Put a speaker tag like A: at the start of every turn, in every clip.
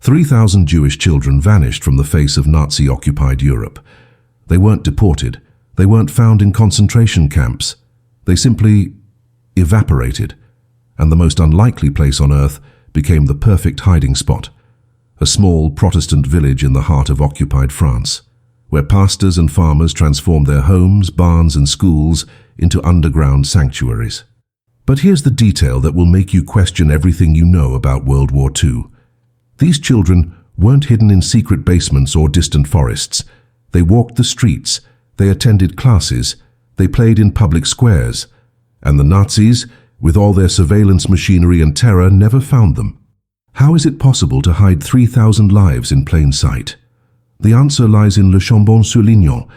A: 3,000 Jewish children vanished from the face of Nazi-occupied Europe. They weren't deported. They weren't found in concentration camps. They simply evaporated, and the most unlikely place on earth became the perfect hiding spot, a small Protestant village in the heart of occupied France, where pastors and farmers transformed their homes, barns and schools into underground sanctuaries. But here's the detail that will make you question everything you know about World War II. These children weren't hidden in secret basements or distant forests. They walked the streets, they attended classes, they played in public squares, and the Nazis, with all their surveillance machinery and terror, never found them. How is it possible to hide 3,000 lives in plain sight? The answer lies in Chambon-sur-Lignon,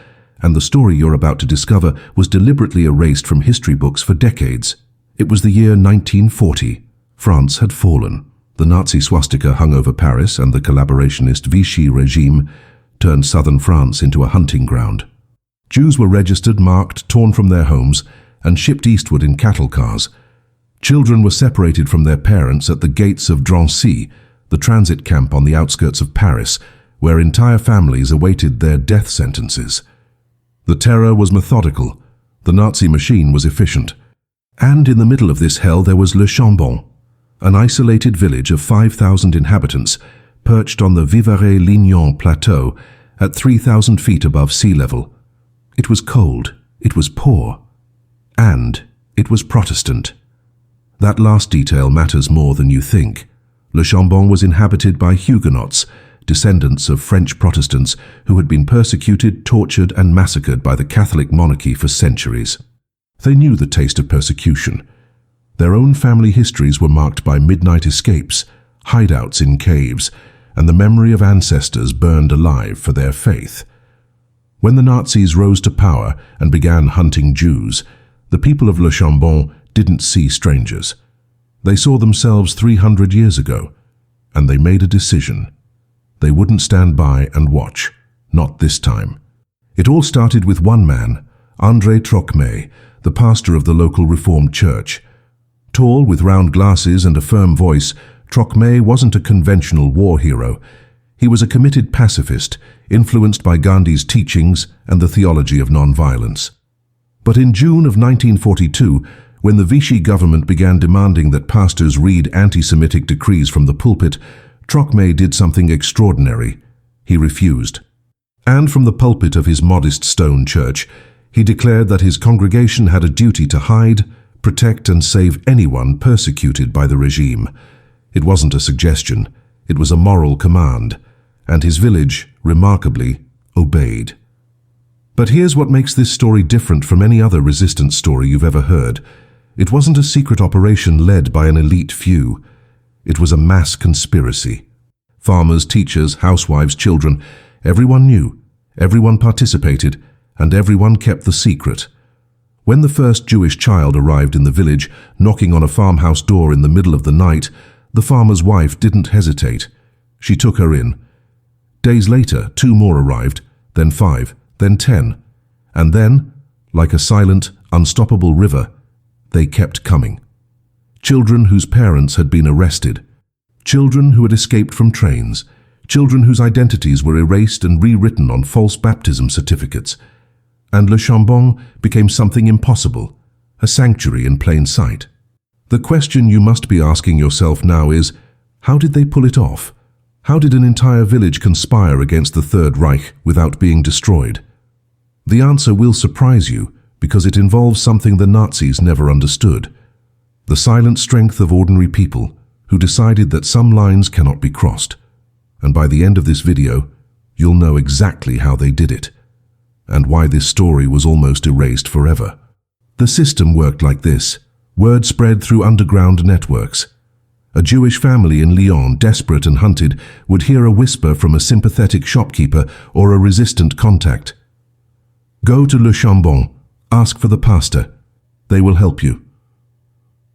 A: and the story you're about to discover was deliberately erased from history books for decades. It was the year 1940. France had fallen. The Nazi swastika hung over Paris, and the collaborationist Vichy regime turned southern France into a hunting ground. Jews were registered, marked, torn from their homes, and shipped eastward in cattle cars. Children were separated from their parents at the gates of Drancy, the transit camp on the outskirts of Paris, where entire families awaited their death sentences. The terror was methodical. The Nazi machine was efficient. And in the middle of this hell there was Le Chambon, an isolated village of 5,000 inhabitants, perched on the WWII plateau at 3,000 feet above sea level. It was cold, it was poor, and it was Protestant. That last detail matters more than you think. Le Chambon was inhabited by Huguenots, descendants of French Protestants who had been persecuted, tortured, and massacred by the Catholic monarchy for centuries. They knew the taste of persecution. Their own family histories were marked by midnight escapes, hideouts in caves, and the memory of ancestors burned alive for their faith. When the Nazis rose to power and began hunting Jews, the people of Le Chambon didn't see strangers. They saw themselves 300 years ago, and they made a decision. They wouldn't stand by and watch, not this time. It all started with one man, André Trocmé, the pastor of the local Reformed church. Tall, with round glasses and a firm voice, Trocmé wasn't a conventional war hero. He was a committed pacifist, influenced by Gandhi's teachings and the theology of nonviolence. But in June of 1942, when the Vichy government began demanding that pastors read anti-Semitic decrees from the pulpit, Trocmé did something extraordinary. He refused. And from the pulpit of his modest stone church, he declared that his congregation had a duty to hide, protect, and save anyone persecuted by the regime. It wasn't a suggestion, it was a moral command, and his village, remarkably, obeyed. But here's what makes this story different from any other resistance story you've ever heard. It wasn't a secret operation led by an elite few. It was a mass conspiracy. Farmers, teachers, housewives, children, everyone knew, everyone participated, and everyone kept the secret. When the first Jewish child arrived in the village, knocking on a farmhouse door in the middle of the night, the farmer's wife didn't hesitate. She took her in. Days later, 2 more arrived, then 5, then 10, and then, like a silent, unstoppable river, they kept coming. Children whose parents had been arrested, children who had escaped from trains, children whose identities were erased and rewritten on false baptism certificates. And Le Chambon became something impossible, a sanctuary in plain sight. The question you must be asking yourself now is, how did they pull it off? How did an entire village conspire against the Third Reich without being destroyed? The answer will surprise you because it involves something the Nazis never understood. The silent strength of ordinary people who decided that some lines cannot be crossed. And by the end of this video, you'll know exactly how they did it, and why this story was almost erased forever. The system worked like this. Word spread through underground networks. A Jewish family in Lyon, desperate and hunted, would hear a whisper from a sympathetic shopkeeper or a resistant contact. Go to Le Chambon, ask for the pastor. They will help you.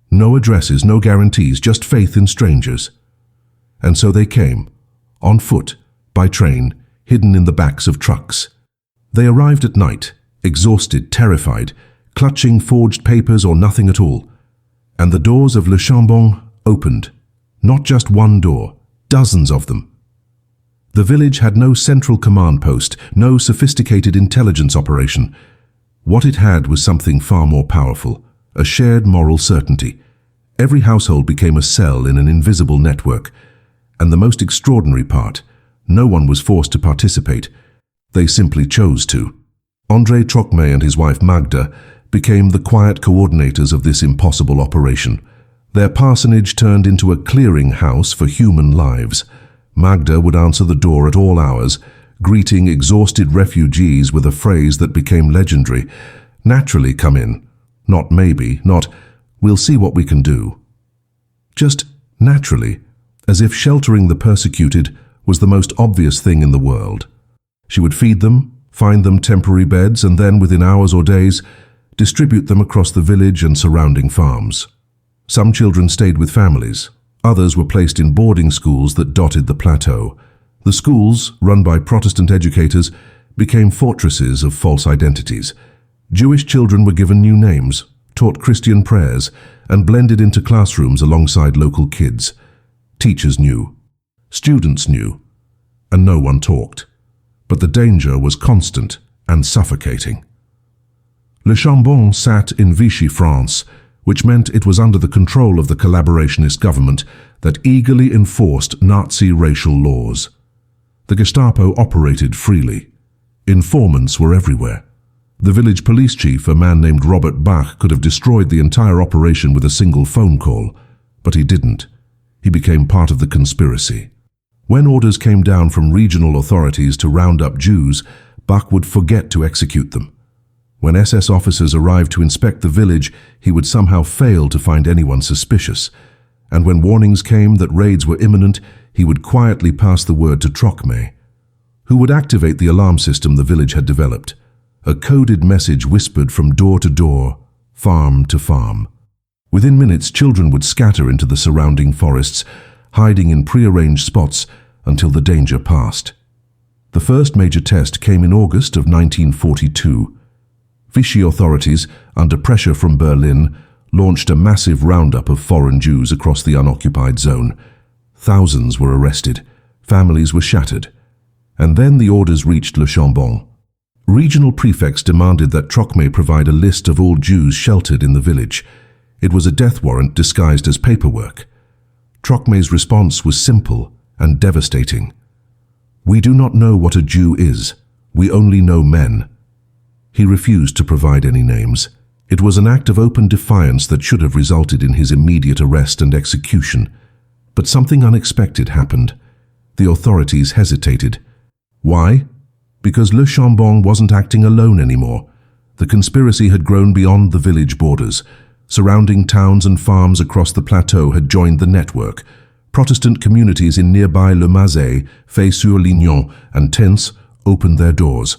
A: No addresses, no guarantees, just faith in strangers. And so they came, on foot, by train, hidden in the backs of trucks. They arrived at night, exhausted, terrified, clutching forged papers or nothing at all. And the doors of Le Chambon opened. Not just one door, dozens of them, The village had no central command post, no sophisticated intelligence operation. What it had was something far more powerful, a shared moral certainty. Every household became a cell in an invisible network. And the most extraordinary part, no one was forced to participate. They simply chose to. André Trocmé and his wife Magda became the quiet coordinators of this impossible operation. Their parsonage turned into a clearing house for human lives. Magda would answer the door at all hours, greeting exhausted refugees with a phrase that became legendary. Naturally, come in. Not maybe, not, we'll see what we can do. Just naturally, as if sheltering the persecuted was the most obvious thing in the world. She would feed them, find them temporary beds, and then, within hours or days, distribute them across the village and surrounding farms. Some children stayed with families. Others were placed in boarding schools that dotted the plateau. The schools, run by Protestant educators, became fortresses of false identities. Jewish children were given new names, taught Christian prayers, and blended into classrooms alongside local kids. Teachers knew. Students knew. And no one talked. But the danger was constant and suffocating. Le Chambon sat in Vichy, France, which meant it was under the control of the collaborationist government that eagerly enforced Nazi racial laws. The Gestapo operated freely. Informants were everywhere. The village police chief, a man named Robert Bach, could have destroyed the entire operation with a single phone call, but he didn't. He became part of the conspiracy. When orders came down from regional authorities to round up Jews, Bach would forget to execute them. When SS officers arrived to inspect the village, he would somehow fail to find anyone suspicious. And when warnings came that raids were imminent, he would quietly pass the word to Trocmé, who would activate the alarm system the village had developed, a coded message whispered from door to door, farm to farm. Within minutes, children would scatter into the surrounding forests, hiding in prearranged spots until the danger passed. The first major test came in August of 1942. Vichy authorities, under pressure from Berlin, launched a massive roundup of foreign Jews across the unoccupied zone. Thousands were arrested, families were shattered. And then the orders reached Le Chambon. Regional prefects demanded that Trocmé provide a list of all Jews sheltered in the village. It was a death warrant disguised as paperwork. Trocmé's response was simple and devastating. "We do not know what a Jew is. We only know men." He refused to provide any names. It was an act of open defiance that should have resulted in his immediate arrest and execution. But something unexpected happened. The authorities hesitated. Why? Because Le Chambon wasn't acting alone anymore. The conspiracy had grown beyond the village borders. Surrounding towns and farms across the plateau had joined the network. Protestant communities in nearby Le Mazet, Chambon-sur-Lignon, and Tens opened their doors.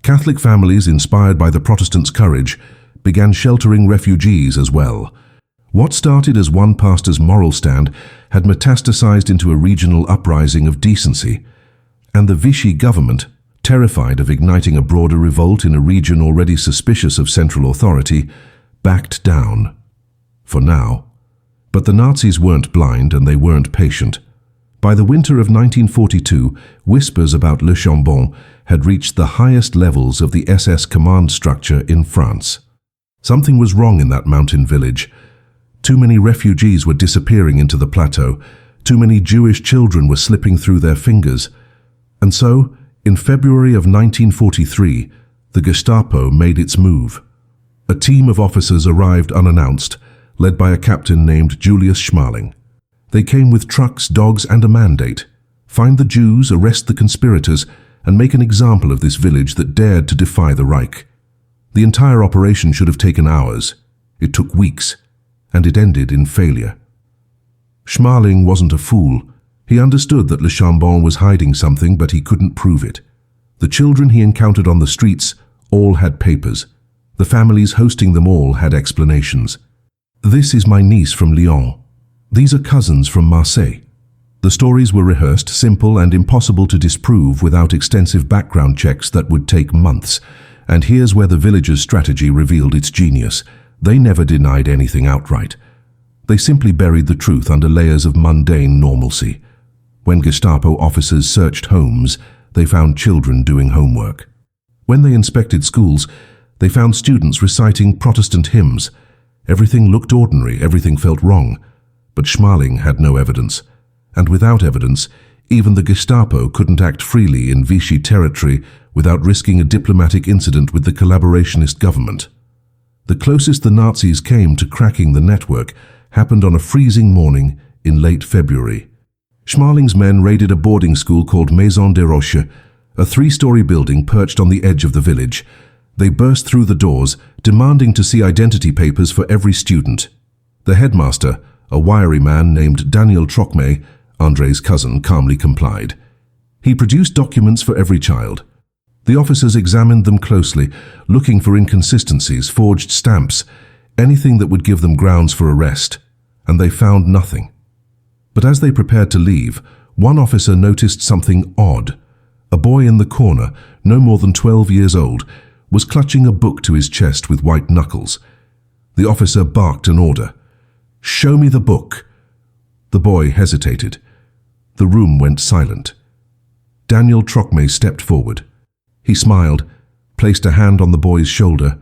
A: Catholic families, inspired by the Protestants' courage, began sheltering refugees as well. What started as one pastor's moral stand had metastasized into a regional uprising of decency. And the Vichy government, terrified of igniting a broader revolt in a region already suspicious of central authority, backed down. For now. But the Nazis weren't blind and they weren't patient. By the winter of 1942, whispers about Le Chambon had reached the highest levels of the SS command structure in France. Something was wrong in that mountain village. Too many refugees were disappearing into the plateau. Too many Jewish children were slipping through their fingers. And so, in February of 1943, the Gestapo made its move. A team of officers arrived unannounced, led by a captain named Julius Schmaling. They came with trucks, dogs, and a mandate. Find the Jews, arrest the conspirators, and make an example of this village that dared to defy the Reich. The entire operation should have taken hours. It took weeks, and it ended in failure. Schmaling wasn't a fool. He understood that Le Chambon was hiding something, but he couldn't prove it. The children he encountered on the streets all had papers. The families hosting them all had explanations. "This is my niece from Lyon. These are cousins from Marseille." The stories were rehearsed, simple and impossible to disprove without extensive background checks that would take months. And here's where the villagers' strategy revealed its genius. They never denied anything outright. They simply buried the truth under layers of mundane normalcy. When Gestapo officers searched homes, they found children doing homework. When they inspected schools, they found students reciting Protestant hymns. Everything looked ordinary, everything felt wrong. But Schmaling had no evidence. And without evidence, even the Gestapo couldn't act freely in Vichy territory without risking a diplomatic incident with the collaborationist government. The closest the Nazis came to cracking the network happened on a freezing morning in late February. Schmaling's men raided a boarding school called Maison des Roches, a three-story building perched on the edge of the village. They burst through the doors, demanding to see identity papers for every student. The headmaster, a wiry man named André Trocmé, André's cousin, calmly complied. He produced documents for every child. The officers examined them closely, looking for inconsistencies, forged stamps, anything that would give them grounds for arrest, and they found nothing. But as they prepared to leave, one officer noticed something odd. A boy in the corner, no more than 12 years old, was clutching a book to his chest with white knuckles. The officer barked an order. "Show me the book." The boy hesitated. The room went silent. André Trocmé stepped forward. He smiled, placed a hand on the boy's shoulder,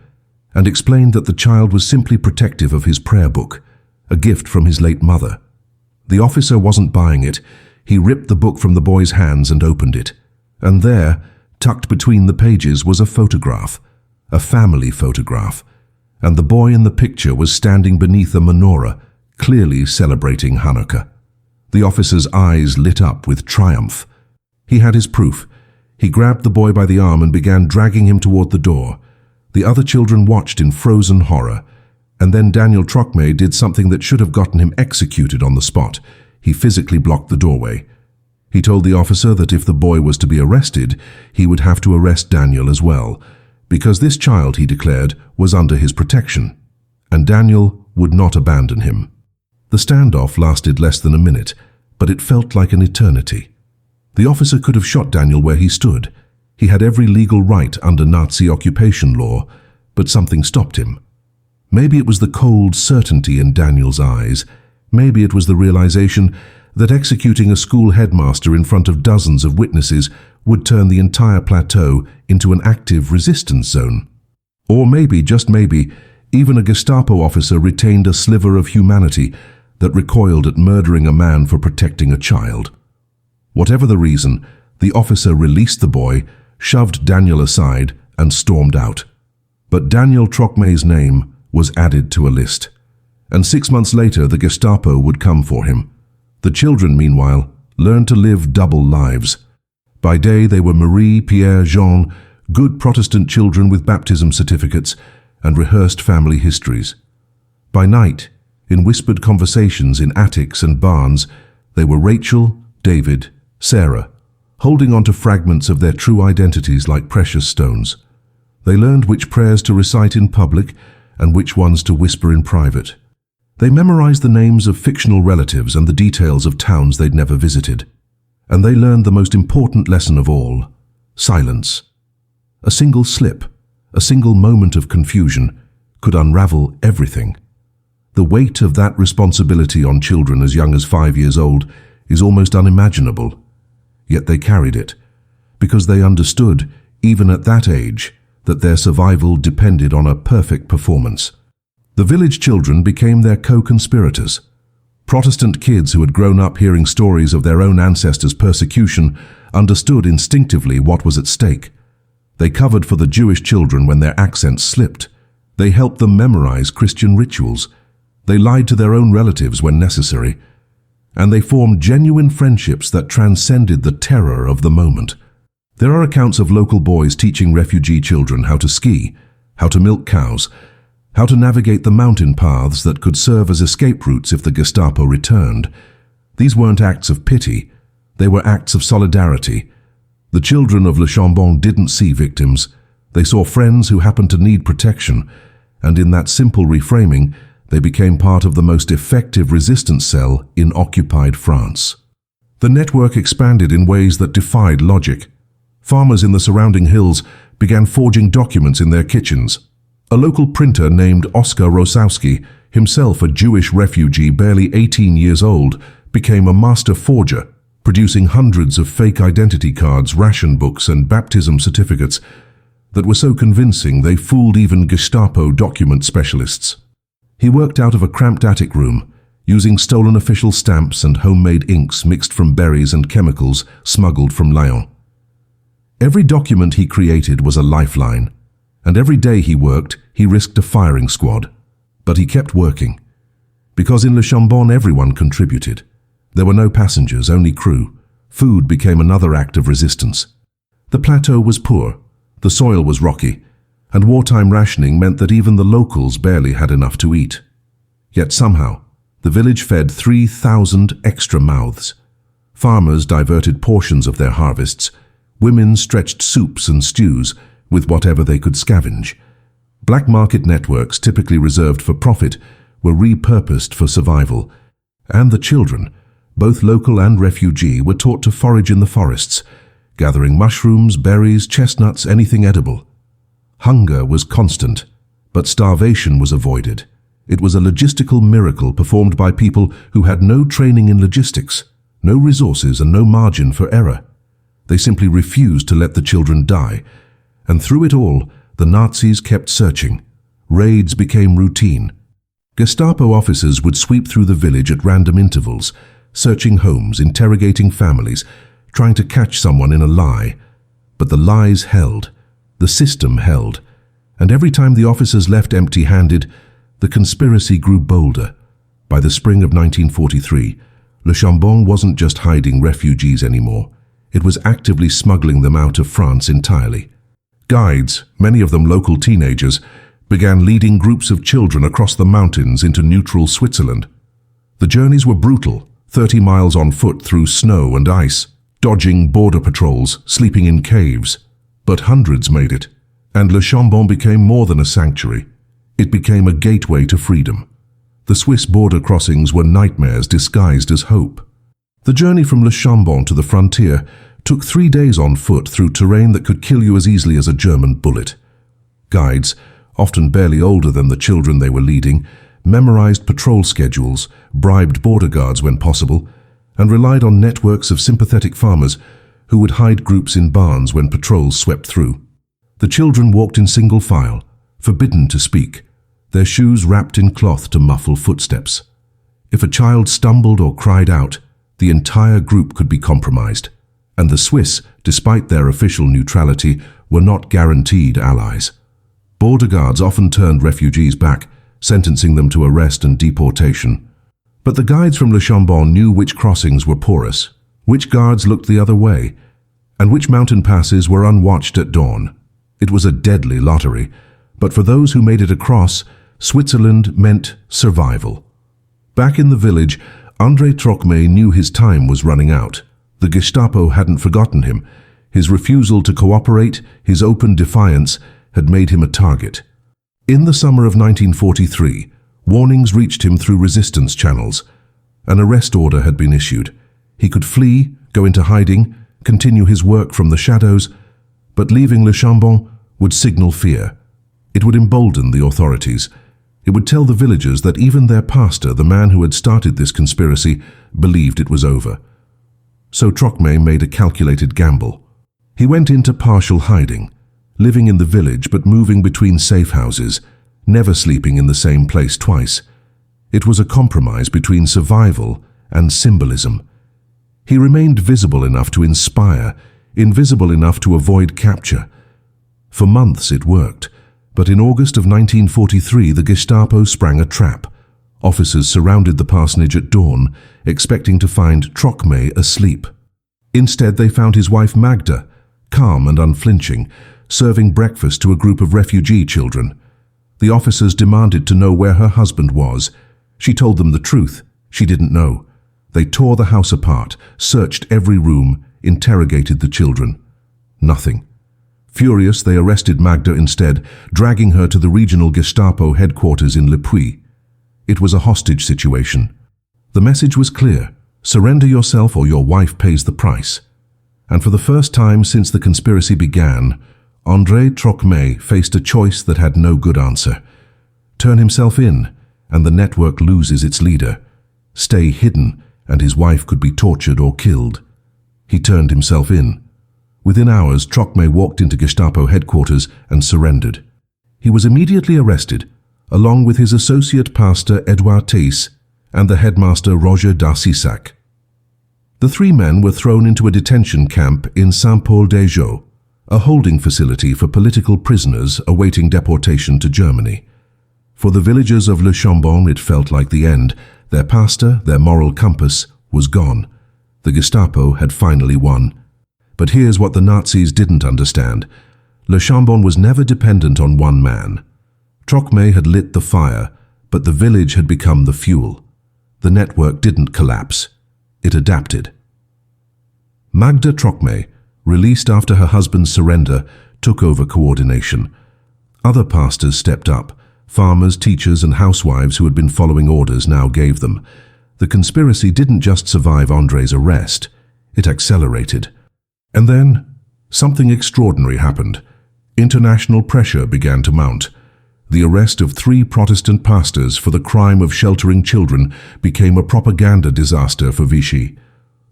A: and explained that the child was simply protective of his prayer book, a gift from his late mother. The officer wasn't buying it. He ripped the book from the boy's hands and opened it. And there, tucked between the pages, was a photograph, a family photograph, and the boy in the picture was standing beneath a menorah, clearly celebrating Hanukkah. The officer's eyes lit up with triumph. He had his proof. He grabbed the boy by the arm and began dragging him toward the door. The other children watched in frozen horror, and then André Trocmé did something that should have gotten him executed on the spot. He physically blocked the doorway. He told the officer that if the boy was to be arrested, he would have to arrest Daniel as well, because this child, he declared, was under his protection, and Daniel would not abandon him. The standoff lasted less than a minute, but it felt like an eternity. The officer could have shot Daniel where he stood. He had every legal right under Nazi occupation law, but something stopped him. Maybe it was the cold certainty in Daniel's eyes. Maybe it was the realization that executing a school headmaster in front of dozens of witnesses would turn the entire plateau into an active resistance zone. Or maybe, just maybe, even a Gestapo officer retained a sliver of humanity that recoiled at murdering a man for protecting a child. Whatever the reason, the officer released the boy, shoved Daniel aside, and stormed out. But André Trocmé's name was added to a list. And 6 months later, the Gestapo would come for him. The children, meanwhile, learned to live double lives. By day, they were Marie, Pierre, Jean, good Protestant children with baptism certificates and rehearsed family histories. By night, in whispered conversations in attics and barns, they were Rachel, David, Sarah, holding on to fragments of their true identities like precious stones. They learned which prayers to recite in public and which ones to whisper in private. They memorized the names of fictional relatives and the details of towns they'd never visited. And they learned the most important lesson of all: silence. A single slip, a single moment of confusion could unravel everything. The weight of that responsibility on children as young as 5 years old is almost unimaginable. Yet they carried it, because they understood, even at that age, that their survival depended on a perfect performance. The village children became their co-conspirators. Protestant kids who had grown up hearing stories of their own ancestors' persecution understood instinctively what was at stake. They covered for the Jewish children when their accents slipped. They helped them memorize Christian rituals. They lied to their own relatives when necessary. And they formed genuine friendships that transcended the terror of the moment. There are accounts of local boys teaching refugee children how to ski, how to milk cows, how to navigate the mountain paths that could serve as escape routes if the Gestapo returned. These weren't acts of pity, they were acts of solidarity. The children of Le Chambon didn't see victims. They saw friends who happened to need protection, and in that simple reframing, they became part of the most effective resistance cell in occupied France. The network expanded in ways that defied logic. Farmers in the surrounding hills began forging documents in their kitchens. A local printer named Oskar Rosowski, himself a Jewish refugee barely 18 years old, became a master forger, producing hundreds of fake identity cards, ration books, and baptism certificates that were so convincing they fooled even Gestapo document specialists. He worked out of a cramped attic room, using stolen official stamps and homemade inks mixed from berries and chemicals smuggled from Lyon. Every document he created was a lifeline, and every day he worked, he risked a firing squad. But he kept working, because in Le Chambon everyone contributed. There were no passengers, only crew. Food became another act of resistance. The plateau was poor, the soil was rocky, and wartime rationing meant that even the locals barely had enough to eat. Yet somehow, the village fed 3,000 extra mouths. Farmers diverted portions of their harvests. Women stretched soups and stews with whatever they could scavenge. Black market networks, typically reserved for profit, were repurposed for survival. And the children, both local and refugee, were taught to forage in the forests, gathering mushrooms, berries, chestnuts, anything edible. Hunger was constant, but starvation was avoided. It was a logistical miracle performed by people who had no training in logistics, no resources, and no margin for error. They simply refused to let the children die, and through it all, the Nazis kept searching. Raids became routine. Gestapo officers would sweep through the village at random intervals, searching homes, interrogating families, trying to catch someone in a lie. But the lies held, the system held, and every time the officers left empty-handed, the conspiracy grew bolder. By the spring of 1943, Le Chambon wasn't just hiding refugees anymore. It was actively smuggling them out of France entirely. Guides, many of them local teenagers, began leading groups of children across the mountains into neutral Switzerland. The journeys were brutal, 30 miles on foot through snow and ice, dodging border patrols, sleeping in caves. But hundreds made it, and Le Chambon became more than a sanctuary. It became a gateway to freedom. The Swiss border crossings were nightmares disguised as hope. The journey from Le Chambon to the frontier took 3 days on foot through terrain that could kill you as easily as a German bullet. Guides, often barely older than the children they were leading, memorized patrol schedules, bribed border guards when possible, and relied on networks of sympathetic farmers who would hide groups in barns when patrols swept through. The children walked in single file, forbidden to speak, their shoes wrapped in cloth to muffle footsteps. If a child stumbled or cried out, the entire group could be compromised, and the Swiss, despite their official neutrality, were not guaranteed allies. Border guards often turned refugees back, sentencing them to arrest and deportation. But the guides from Le Chambon knew which crossings were porous, which guards looked the other way, and which mountain passes were unwatched at dawn. It was a deadly lottery, but for those who made it across, Switzerland meant survival. Back in the village, André Trocmé knew his time was running out. The Gestapo hadn't forgotten him. His refusal to cooperate, his open defiance, had made him a target. In the summer of 1943, warnings reached him through resistance channels. An arrest order had been issued. He could flee, go into hiding, continue his work from the shadows, but leaving Le Chambon would signal fear. It would embolden the authorities. It would tell the villagers that even their pastor, the man who had started this conspiracy, believed it was over. So Trocmé made a calculated gamble. He went into partial hiding, living in the village but moving between safe houses, never sleeping in the same place twice. It was a compromise between survival and symbolism. He remained visible enough to inspire, invisible enough to avoid capture. For months it worked, but in August of 1943 the Gestapo sprang a trap. Officers surrounded the parsonage at dawn, expecting to find Trocmé asleep. Instead they found his wife Magda, calm and unflinching, serving breakfast to a group of refugee children. The officers demanded to know where her husband was. She told them the truth. She didn't know. They tore the house apart, searched every room, interrogated the children. Nothing. Furious, they arrested Magda instead, dragging her to the regional Gestapo headquarters in Le Puy. It was a hostage situation. The message was clear: surrender yourself or your wife pays the price. And for the first time since the conspiracy began, André Trocmé faced a choice that had no good answer. Turn himself in, and the network loses its leader. Stay hidden, and his wife could be tortured or killed. He turned himself in. Within hours, Trocmé walked into Gestapo headquarters and surrendered. He was immediately arrested, along with his associate pastor Edouard Theiss and the headmaster Roger d'Arsissac. The three men were thrown into a detention camp in Saint-Paul-des-Joux, a holding facility for political prisoners awaiting deportation to Germany. For the villagers of Le Chambon, it felt like the end. Their pastor, their moral compass, was gone. The Gestapo had finally won. But here's what the Nazis didn't understand. Le Chambon was never dependent on one man. Trocmé had lit the fire, but the village had become the fuel. The network didn't collapse. It adapted. Magda Trocmé, released after her husband's surrender, took over coordination. Other pastors stepped up. Farmers, teachers, and housewives who had been following orders now gave them. The conspiracy didn't just survive André's arrest. It accelerated. And then, something extraordinary happened. International pressure began to mount. The arrest of 3 Protestant pastors for the crime of sheltering children became a propaganda disaster for Vichy.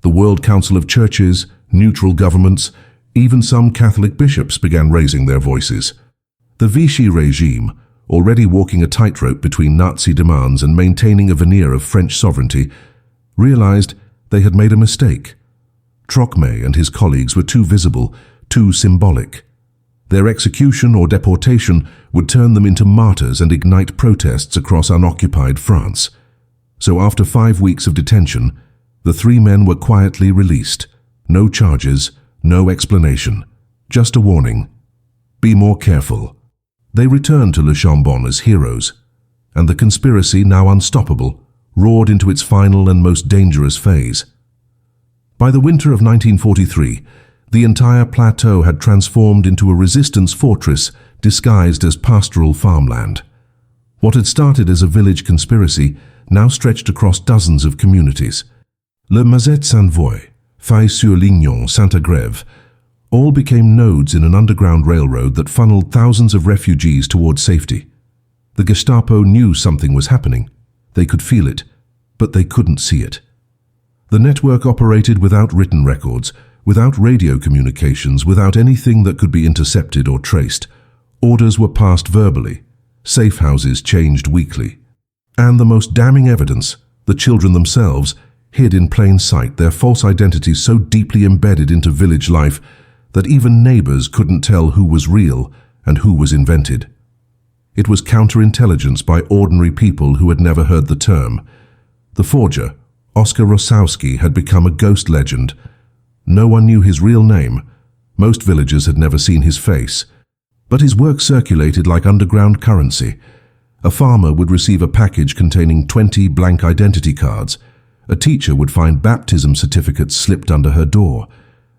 A: The World Council of Churches, neutral governments, even some Catholic bishops began raising their voices. The Vichy regime, already walking a tightrope between Nazi demands and maintaining a veneer of French sovereignty, realized they had made a mistake. Trocmé and his colleagues were too visible, too symbolic. Their execution or deportation would turn them into martyrs and ignite protests across unoccupied France. So after 5 weeks of detention, the 3 men were quietly released. No charges, no explanation, just a warning. Be more careful. They returned to Le Chambon as heroes, and the conspiracy, now unstoppable, roared into its final and most dangerous phase. By the winter of 1943, the entire plateau had transformed into a resistance fortress disguised as pastoral farmland. What had started as a village conspiracy now stretched across dozens of communities. Le Mazet-Saint-Voix, Faye-sur-Lignon, Saint-Agrève, all became nodes in an underground railroad that funneled thousands of refugees towards safety. The Gestapo knew something was happening. They could feel it, but they couldn't see it. The network operated without written records, without radio communications, without anything that could be intercepted or traced. Orders were passed verbally. Safe houses changed weekly. And the most damning evidence, the children themselves, hid in plain sight, their false identities so deeply embedded into village life that even neighbors couldn't tell who was real and who was invented. It was counterintelligence by ordinary people who had never heard the term. The forger, Oskar Rosowski, had become a ghost legend. No one knew his real name. Most villagers had never seen his face. But his work circulated like underground currency. A farmer would receive a package containing 20 blank identity cards. A teacher would find baptism certificates slipped under her door.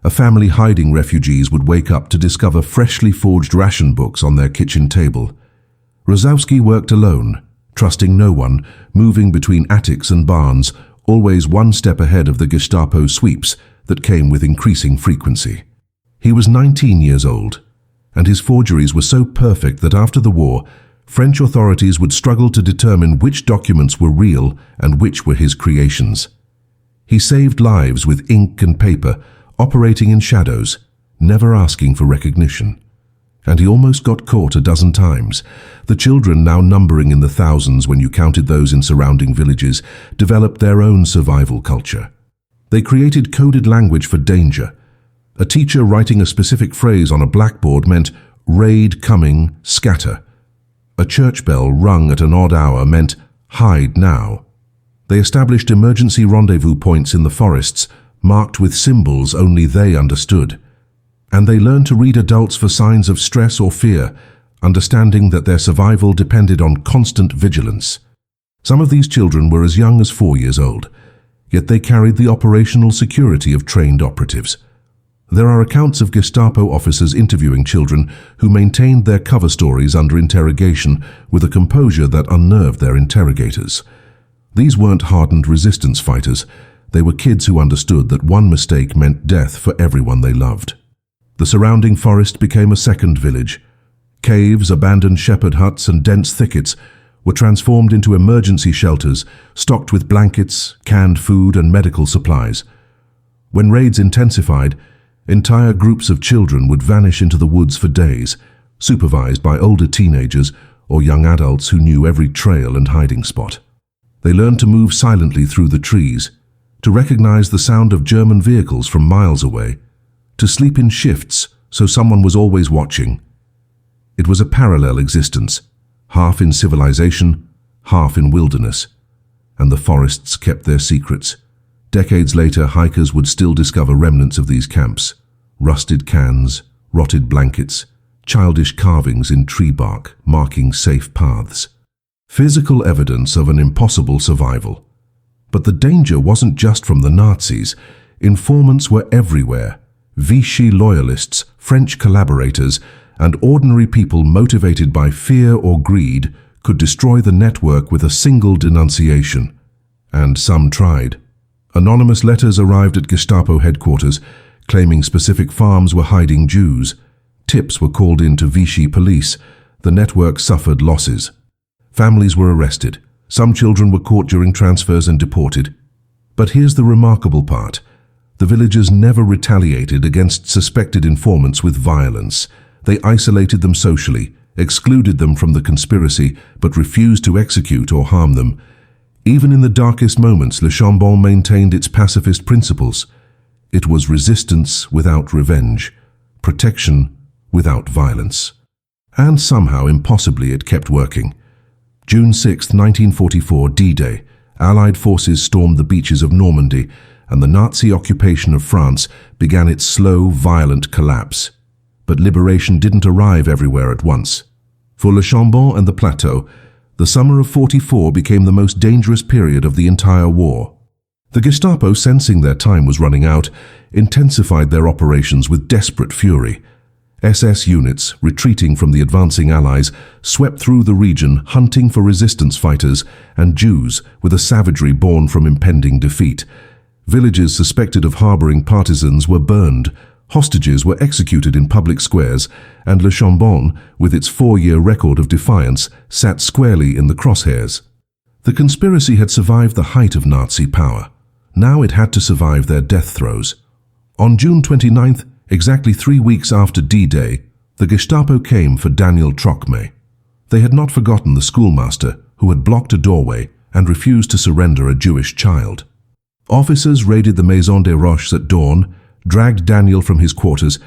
A: A family hiding refugees would wake up to discover freshly forged ration books on their kitchen table. Rosowski worked alone, trusting no one, moving between attics and barns, always one step ahead of the Gestapo sweeps that came with increasing frequency. He was 19 years old, and his forgeries were so perfect that after the war, French authorities would struggle to determine which documents were real and which were his creations. He saved lives with ink and paper, operating in shadows, never asking for recognition. And he almost got caught a dozen times. The children, now numbering in the thousands when you counted those in surrounding villages, developed their own survival culture. They created coded language for danger. A teacher writing a specific phrase on a blackboard meant, "Raid coming, scatter." A church bell rung at an odd hour meant, "Hide now." They established emergency rendezvous points in the forests, marked with symbols only they understood. And they learned to read adults for signs of stress or fear, understanding that their survival depended on constant vigilance. Some of these children were as young as 4 years old, yet they carried the operational security of trained operatives. There are accounts of Gestapo officers interviewing children who maintained their cover stories under interrogation with a composure that unnerved their interrogators. These weren't hardened resistance fighters. They were kids who understood that one mistake meant death for everyone they loved. The surrounding forest became a second village. Caves, abandoned shepherd huts, and dense thickets were transformed into emergency shelters stocked with blankets, canned food, and medical supplies. When raids intensified, entire groups of children would vanish into the woods for days, supervised by older teenagers or young adults who knew every trail and hiding spot. They learned to move silently through the trees, to recognize the sound of German vehicles from miles away, to sleep in shifts so someone was always watching. It was a parallel existence, half in civilization, half in wilderness, and the forests kept their secrets. Decades later, hikers would still discover remnants of these camps: rusted cans, rotted blankets, childish carvings in tree bark marking safe paths. Physical evidence of an impossible survival. But the danger wasn't just from the Nazis. Informants were everywhere. Vichy loyalists, French collaborators, and ordinary people motivated by fear or greed could destroy the network with a single denunciation. And some tried. Anonymous letters arrived at Gestapo headquarters, claiming specific farms were hiding Jews. Tips were called in to Vichy police. The network suffered losses. Families were arrested. Some children were caught during transfers and deported. But here's the remarkable part. The villagers never retaliated against suspected informants with violence. They isolated them socially, excluded them from the conspiracy, but refused to execute or harm them. Even in the darkest moments, Le Chambon maintained its pacifist principles. It was resistance without revenge, protection without violence. And somehow, impossibly, it kept working. June 6, 1944, D-Day. Allied forces stormed the beaches of Normandy, and the Nazi occupation of France began its slow, violent collapse. But liberation didn't arrive everywhere at once. For Le Chambon and the Plateau, the summer of '44 became the most dangerous period of the entire war. The Gestapo, sensing their time was running out, intensified their operations with desperate fury. SS units, retreating from the advancing Allies, swept through the region hunting for resistance fighters and Jews with a savagery born from impending defeat. Villages suspected of harboring partisans were burned, hostages were executed in public squares, and Le Chambon, with its 4-year record of defiance, sat squarely in the crosshairs. The conspiracy had survived the height of Nazi power. Now it had to survive their death throes. On June 29th, exactly 3 weeks after D-Day, the Gestapo came for André Trocmé. They had not forgotten the schoolmaster who had blocked a doorway and refused to surrender a Jewish child. Officers raided the Maison des Roches at dawn, dragged Daniel from his quarters,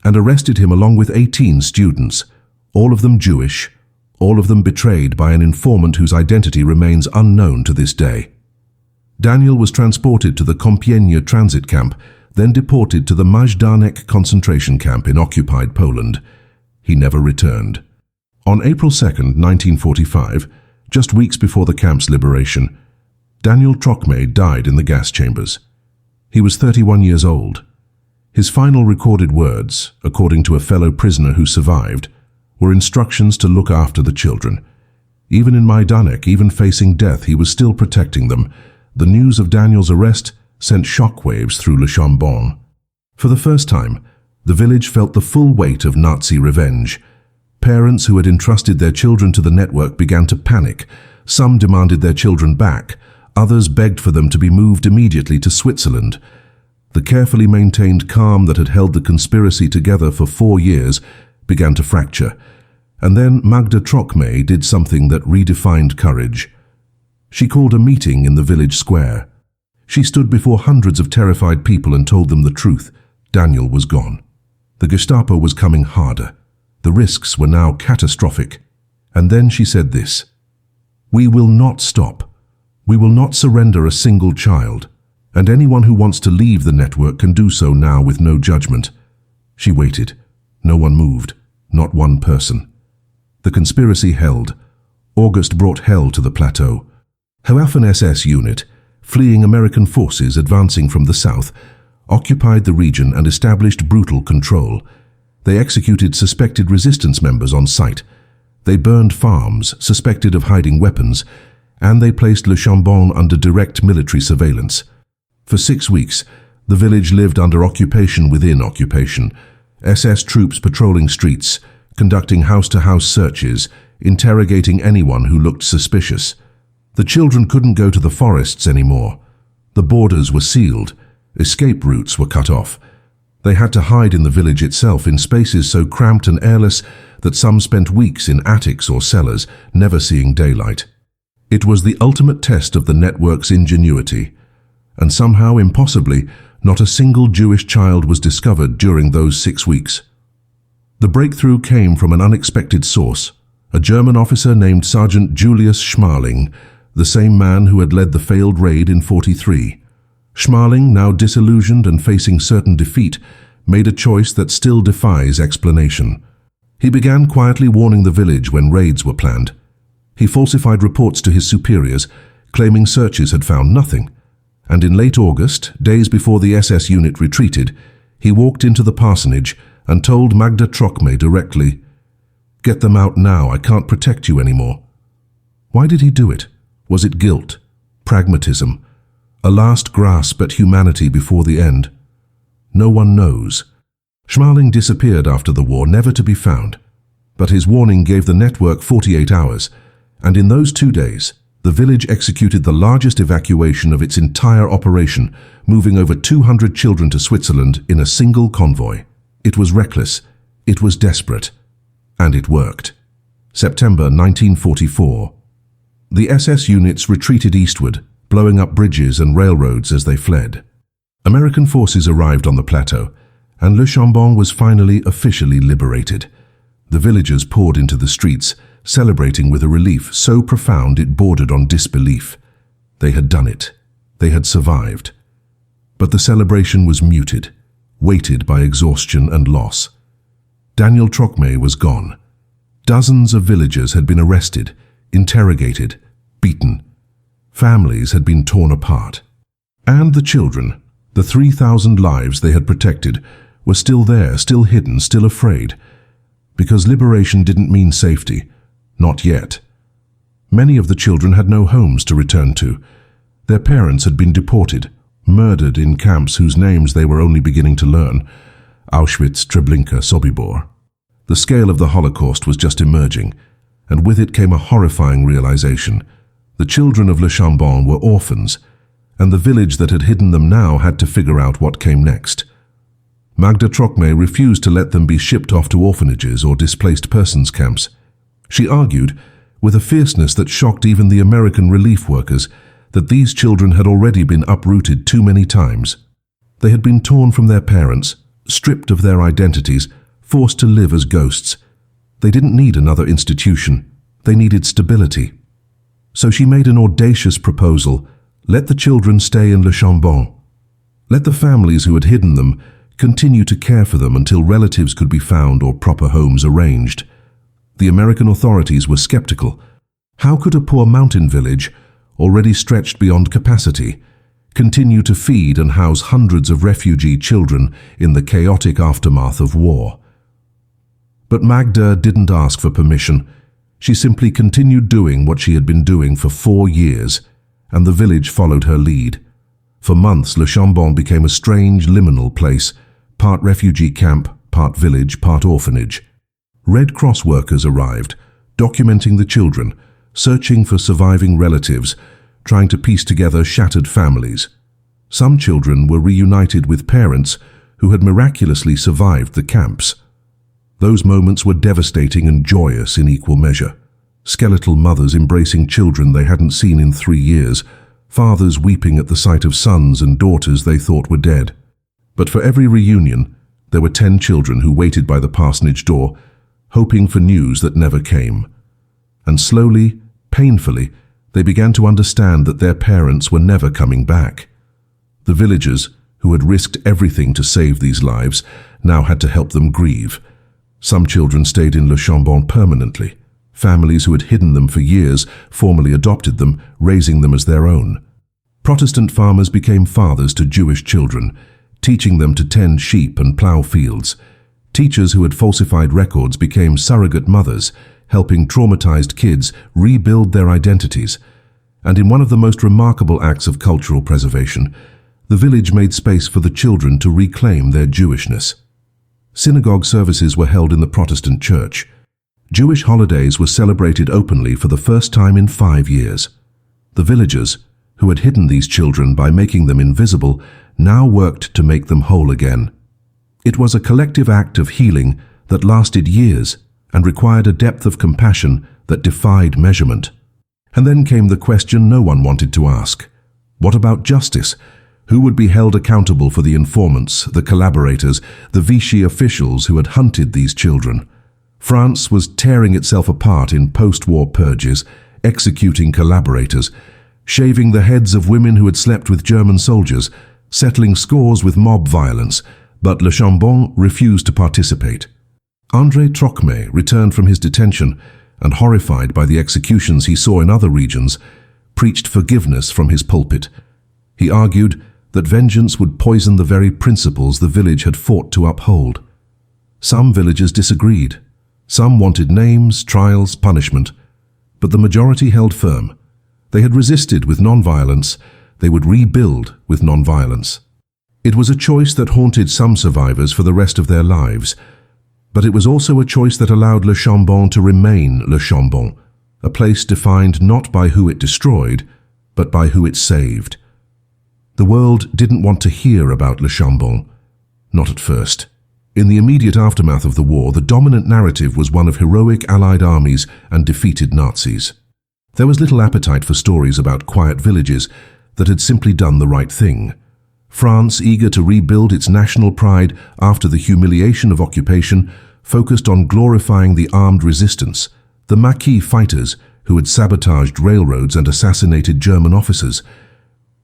A: and arrested him along with 18 students, all of them Jewish, all of them betrayed by an informant whose identity remains unknown to this day. Daniel was transported to the Compiègne transit camp, then deported to the Majdanek concentration camp in occupied Poland. He never returned. On April 2, 1945, just weeks before the camp's liberation, André Trocmé died in the gas chambers. He was 31 years old. His final recorded words, according to a fellow prisoner who survived, were instructions to look after the children. Even in Majdanek, even facing death, he was still protecting them. The news of Daniel's arrest sent shockwaves through Le Chambon. For the first time, the village felt the full weight of Nazi revenge. Parents who had entrusted their children to the network began to panic. Some demanded their children back. Others begged for them to be moved immediately to Switzerland. The carefully maintained calm that had held the conspiracy together for 4 years began to fracture. And then André Trocmé did something that redefined courage. She called a meeting in the village square. She stood before hundreds of terrified people and told them the truth. Daniel was gone. The Gestapo was coming harder. The risks were now catastrophic. And then she said this: "We will not stop. We will not surrender a single child. And anyone who wants to leave the network can do so now with no judgment." She waited. No one moved. Not one person. The conspiracy held. August brought hell to the plateau. Her Waffen-SS unit, fleeing American forces advancing from the south, occupied the region and established brutal control. They executed suspected resistance members on sight. They burned farms suspected of hiding weapons, and they placed Le Chambon under direct military surveillance. For 6 weeks, the village lived under occupation within occupation. SS troops patrolling streets, conducting house-to-house searches, interrogating anyone who looked suspicious. The children couldn't go to the forests anymore. The borders were sealed. Escape routes were cut off. They had to hide in the village itself in spaces so cramped and airless that some spent weeks in attics or cellars, never seeing daylight. It was the ultimate test of the network's ingenuity, and somehow, impossibly, not a single Jewish child was discovered during those 6 weeks. The breakthrough came from an unexpected source, a German officer named Sergeant Julius Schmaling, the same man who had led the failed raid in '43. Schmaling, now disillusioned and facing certain defeat, made a choice that still defies explanation. He began quietly warning the village when raids were planned. He falsified reports to his superiors, claiming searches had found nothing. And in late August, days before the SS unit retreated, he walked into the parsonage and told André Trocmé directly, "Get them out now, I can't protect you anymore." Why did he do it? Was it guilt? Pragmatism? A last grasp at humanity before the end? No one knows. Schmaling disappeared after the war, never to be found. But his warning gave the network 48 hours, and in those 2 days, the village executed the largest evacuation of its entire operation, moving over 200 children to Switzerland in a single convoy. It was reckless, it was desperate, and it worked. September 1944. The SS units retreated eastward, blowing up bridges and railroads as they fled. American forces arrived on the plateau, and Le Chambon was finally officially liberated. The villagers poured into the streets, celebrating with a relief so profound it bordered on disbelief. They had done it. They had survived. But the celebration was muted, weighted by exhaustion and loss. Daniel Trocmé was gone. Dozens of villagers had been arrested, interrogated, beaten. Families had been torn apart. And the children, the 3,000 lives they had protected, were still there, still hidden, still afraid. Because liberation didn't mean safety. Not yet. Many of the children had no homes to return to. Their parents had been deported, murdered in camps whose names they were only beginning to learn. Auschwitz, Treblinka, Sobibor. The scale of the Holocaust was just emerging, and with it came a horrifying realization. The children of Le Chambon were orphans, and the village that had hidden them now had to figure out what came next. André Trocmé refused to let them be shipped off to orphanages or displaced persons camps. She argued, with a fierceness that shocked even the American relief workers, that these children had already been uprooted too many times. They had been torn from their parents, stripped of their identities, forced to live as ghosts. They didn't need another institution. They needed stability. So she made an audacious proposal. Let the children stay in Le Chambon. Let the families who had hidden them continue to care for them until relatives could be found or proper homes arranged. The American authorities were skeptical. How could a poor mountain village, already stretched beyond capacity, continue to feed and house hundreds of refugee children in the chaotic aftermath of war? But Magda didn't ask for permission. She simply continued doing what she had been doing for 4 years, and the village followed her lead. For months, Le Chambon became a strange, liminal place, part refugee camp, part village, part orphanage. Red Cross workers arrived, documenting the children, searching for surviving relatives, trying to piece together shattered families. Some children were reunited with parents who had miraculously survived the camps. Those moments were devastating and joyous in equal measure. Skeletal mothers embracing children they hadn't seen in 3 years, fathers weeping at the sight of sons and daughters they thought were dead. But for every reunion, there were 10 children who waited by the parsonage door, hoping for news that never came. And slowly, painfully, they began to understand that their parents were never coming back. The villagers, who had risked everything to save these lives, now had to help them grieve. Some children stayed in Le Chambon permanently. Families who had hidden them for years formally adopted them, raising them as their own. Protestant farmers became fathers to Jewish children, teaching them to tend sheep and plow fields. Teachers who had falsified records became surrogate mothers, helping traumatized kids rebuild their identities. And in one of the most remarkable acts of cultural preservation, the village made space for the children to reclaim their Jewishness. Synagogue services were held in the Protestant church. Jewish holidays were celebrated openly for the first time in 5 years. The villagers, who had hidden these children by making them invisible, now worked to make them whole again. It was a collective act of healing that lasted years and required a depth of compassion that defied measurement. And then came the question no one wanted to ask. What about justice? Who would be held accountable for the informants, the collaborators, the Vichy officials who had hunted these children? France was tearing itself apart in post-war purges, executing collaborators, shaving the heads of women who had slept with German soldiers, settling scores with mob violence, but Le Chambon refused to participate. André Trocmé returned from his detention and, horrified by the executions he saw in other regions, preached forgiveness from his pulpit. He argued that vengeance would poison the very principles the village had fought to uphold. Some villagers disagreed. Some wanted names, trials, punishment, but the majority held firm. They had resisted with non-violence. They would rebuild with non-violence. It was a choice that haunted some survivors for the rest of their lives, but it was also a choice that allowed Le Chambon to remain Le Chambon, a place defined not by who it destroyed, but by who it saved. The world didn't want to hear about Le Chambon, not at first. In the immediate aftermath of the war, the dominant narrative was one of heroic Allied armies and defeated Nazis. There was little appetite for stories about quiet villages that had simply done the right thing. France, eager to rebuild its national pride after the humiliation of occupation, focused on glorifying the armed resistance, the Maquis fighters who had sabotaged railroads and assassinated German officers.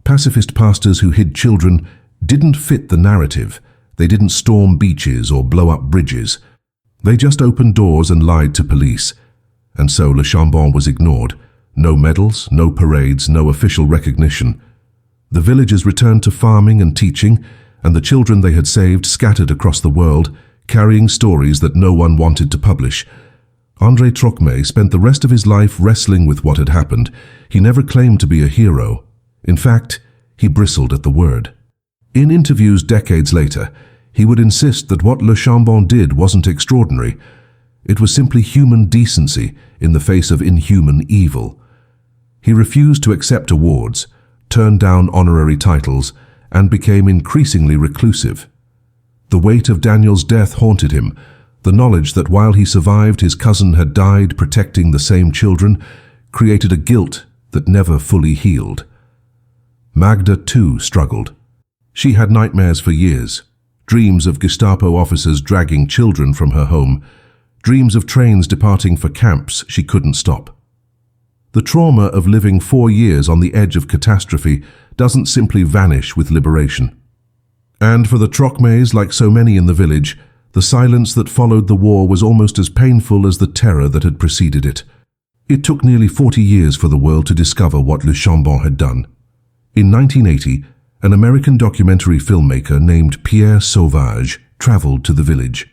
A: Pacifist pastors who hid children didn't fit the narrative. They didn't storm beaches or blow up bridges. They just opened doors and lied to police. And so Le Chambon was ignored. No medals, no parades, no official recognition. The villagers returned to farming and teaching, and the children they had saved scattered across the world, carrying stories that no one wanted to publish. André Trocmé spent the rest of his life wrestling with what had happened. He never claimed to be a hero. In fact, he bristled at the word. In interviews decades later, he would insist that what Le Chambon did wasn't extraordinary. It was simply human decency in the face of inhuman evil. He refused to accept awards, turned down honorary titles, and became increasingly reclusive. The weight of Daniel's death haunted him, the knowledge that while he survived, his cousin had died protecting the same children, created a guilt that never fully healed. Magda, too, struggled. She had nightmares for years, dreams of Gestapo officers dragging children from her home, dreams of trains departing for camps she couldn't stop. The trauma of living 4 years on the edge of catastrophe doesn't simply vanish with liberation. And for the Trocmés, like so many in the village, the silence that followed the war was almost as painful as the terror that had preceded it. It took nearly 40 years for the world to discover what Le Chambon had done. In 1980, an American documentary filmmaker named Pierre Sauvage traveled to the village.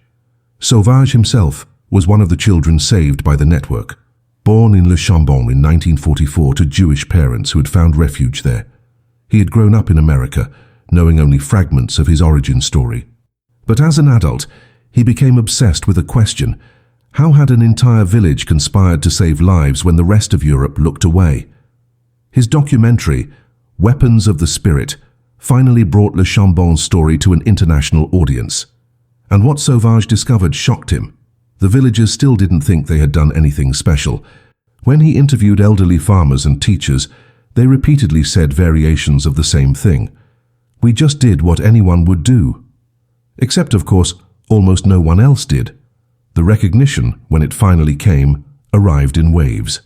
A: Sauvage himself was one of the children saved by the network, born in Le Chambon in 1944 to Jewish parents who had found refuge there. He had grown up in America, knowing only fragments of his origin story. But as an adult, he became obsessed with a question: how had an entire village conspired to save lives when the rest of Europe looked away? His documentary, Weapons of the Spirit, finally brought Le Chambon's story to an international audience. And what Sauvage discovered shocked him. The villagers still didn't think they had done anything special. When he interviewed elderly farmers and teachers, they repeatedly said variations of the same thing. We just did what anyone would do. Except, of course, almost no one else did. The recognition, when it finally came, arrived in waves.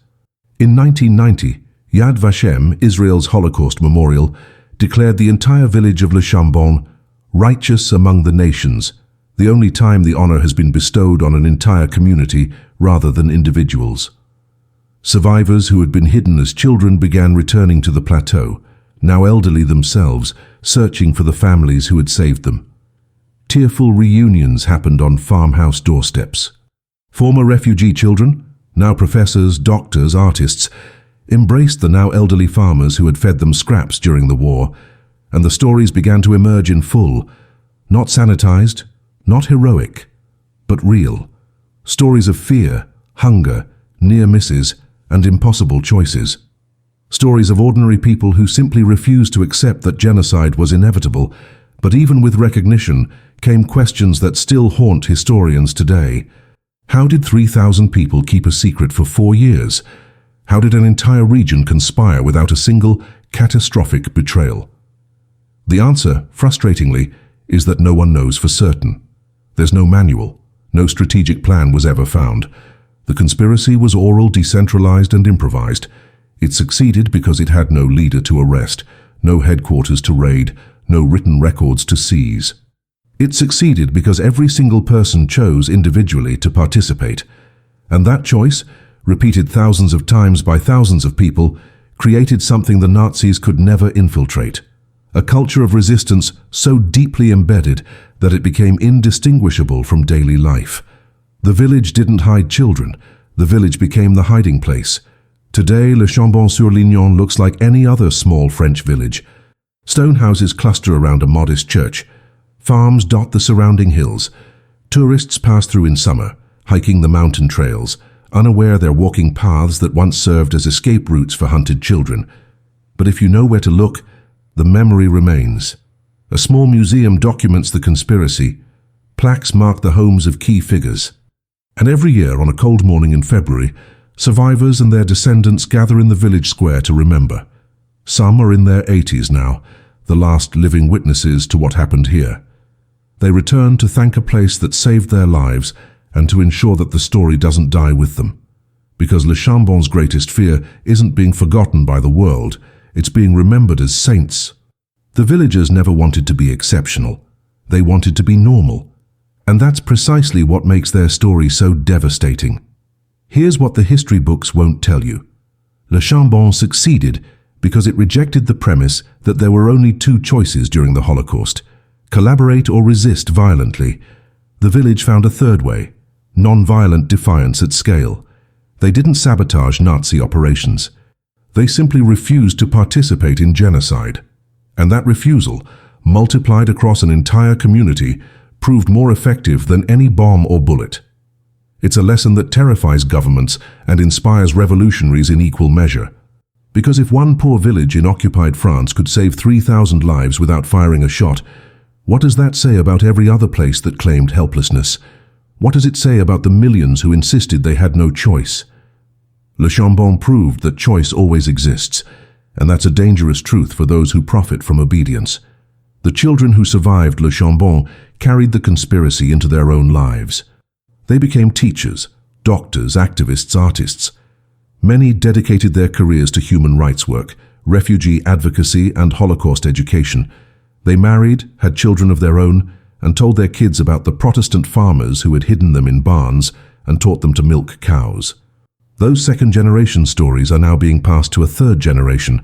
A: In 1990, Yad Vashem, Israel's Holocaust memorial, declared the entire village of Le Chambon righteous among the nations, the only time the honor has been bestowed on an entire community rather than individuals. Survivors who had been hidden as children began returning to the plateau, now elderly themselves, searching for the families who had saved them. Tearful reunions happened on farmhouse doorsteps. Former refugee children, now professors, doctors, artists, embraced the now elderly farmers who had fed them scraps during the war, and the stories began to emerge in full, not sanitized, not heroic, but real. Stories of fear, hunger, near misses, and impossible choices. Stories of ordinary people who simply refused to accept that genocide was inevitable. But even with recognition came questions that still haunt historians today. How did 3,000 people keep a secret for 4 years? How did an entire region conspire without a single catastrophic betrayal? The answer, frustratingly, is that no one knows for certain. There's no manual. No strategic plan was ever found. The conspiracy was oral, decentralized, and improvised. It succeeded because it had no leader to arrest, no headquarters to raid, no written records to seize. It succeeded because every single person chose individually to participate. And that choice, repeated thousands of times by thousands of people, created something the Nazis could never infiltrate. A culture of resistance so deeply embedded that it became indistinguishable from daily life. The village didn't hide children. The village became the hiding place. Today, Le Chambon-sur-Lignon looks like any other small French village. Stone houses cluster around a modest church. Farms dot the surrounding hills. Tourists pass through in summer, hiking the mountain trails, unaware they're walking paths that once served as escape routes for hunted children. But if you know where to look, the memory remains. A small museum documents the conspiracy. Plaques mark the homes of key figures. And every year on a cold morning in February, survivors and their descendants gather in the village square to remember. Some are in their 80s now, the last living witnesses to what happened here. They return to thank a place that saved their lives and to ensure that the story doesn't die with them. Because Le Chambon's greatest fear isn't being forgotten by the world, it's being remembered as saints. The villagers never wanted to be exceptional. They wanted to be normal. And that's precisely what makes their story so devastating. Here's what the history books won't tell you. Le Chambon succeeded because it rejected the premise that there were only two choices during the Holocaust: collaborate or resist violently. The village found a third way: non-violent defiance at scale. They didn't sabotage Nazi operations. They simply refused to participate in genocide. And that refusal, multiplied across an entire community, proved more effective than any bomb or bullet. It's a lesson that terrifies governments and inspires revolutionaries in equal measure. Because if one poor village in occupied France could save 3,000 lives without firing a shot, what does that say about every other place that claimed helplessness? What does it say about the millions who insisted they had no choice? Le Chambon proved that choice always exists, and that's a dangerous truth for those who profit from obedience. The children who survived Le Chambon carried the conspiracy into their own lives. They became teachers, doctors, activists, artists. Many dedicated their careers to human rights work, refugee advocacy, and Holocaust education. They married, had children of their own, and told their kids about the Protestant farmers who had hidden them in barns and taught them to milk cows. Those second-generation stories are now being passed to a third generation,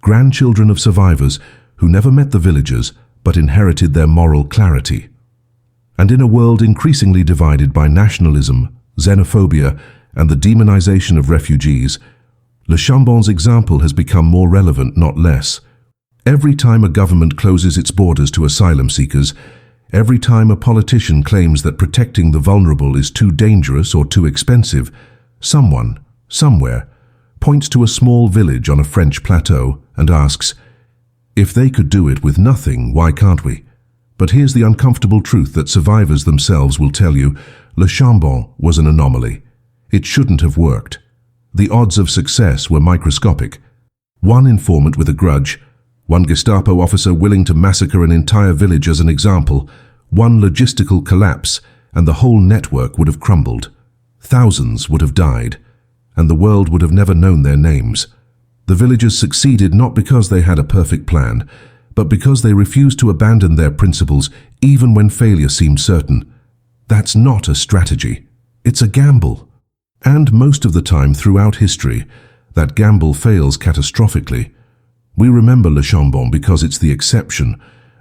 A: grandchildren of survivors who never met the villagers but inherited their moral clarity. And in a world increasingly divided by nationalism, xenophobia, and the demonization of refugees, Le Chambon's example has become more relevant, not less. Every time a government closes its borders to asylum seekers, every time a politician claims that protecting the vulnerable is too dangerous or too expensive, someone, somewhere, points to a small village on a French plateau and asks, "If they could do it with nothing, why can't we?" But here's the uncomfortable truth that survivors themselves will tell you: Le Chambon was an anomaly. It shouldn't have worked. The odds of success were microscopic. One informant with a grudge, one Gestapo officer willing to massacre an entire village as an example, one logistical collapse, and the whole network would have crumbled. Thousands would have died, and the world would have never known their names. The villagers succeeded not because they had a perfect plan, but because they refused to abandon their principles even when failure seemed certain. That's not a strategy. It's a gamble. And most of the time throughout history, that gamble fails catastrophically. We remember Le Chambon because it's the exception,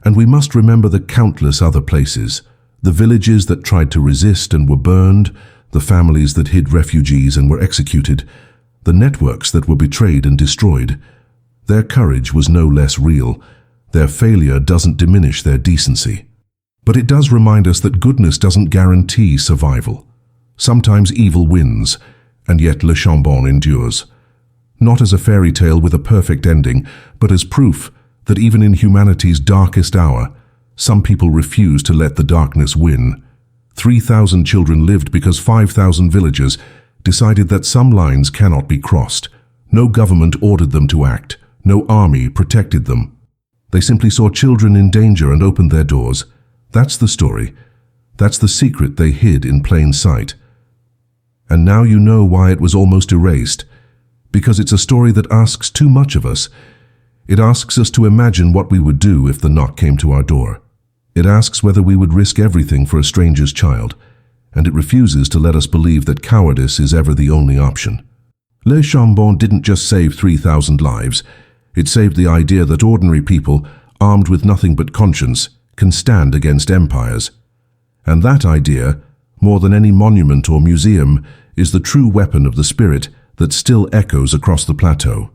A: and we must remember the countless other places, the villages that tried to resist and were burned, the families that hid refugees and were executed, the networks that were betrayed and destroyed. Their courage was no less real. Their failure doesn't diminish their decency. But it does remind us that goodness doesn't guarantee survival. Sometimes evil wins, and yet Le Chambon endures. not as a fairy tale with a perfect ending, but as proof that even in humanity's darkest hour, some people refuse to let the darkness win. 3,000 children lived because 5,000 villagers decided that some lines cannot be crossed. No government ordered them to act. No army protected them. They simply saw children in danger and opened their doors. That's the story. That's the secret they hid in plain sight. And now you know why it was almost erased. Because it's a story that asks too much of us. It asks us to imagine what we would do if the knock came to our door. It asks whether we would risk everything for a stranger's child. And it refuses to let us believe that cowardice is ever the only option. Le Chambon didn't just save 3,000 lives. It saved the idea that ordinary people, armed with nothing but conscience, can stand against empires. And that idea, more than any monument or museum, is the true weapon of the spirit that still echoes across the plateau.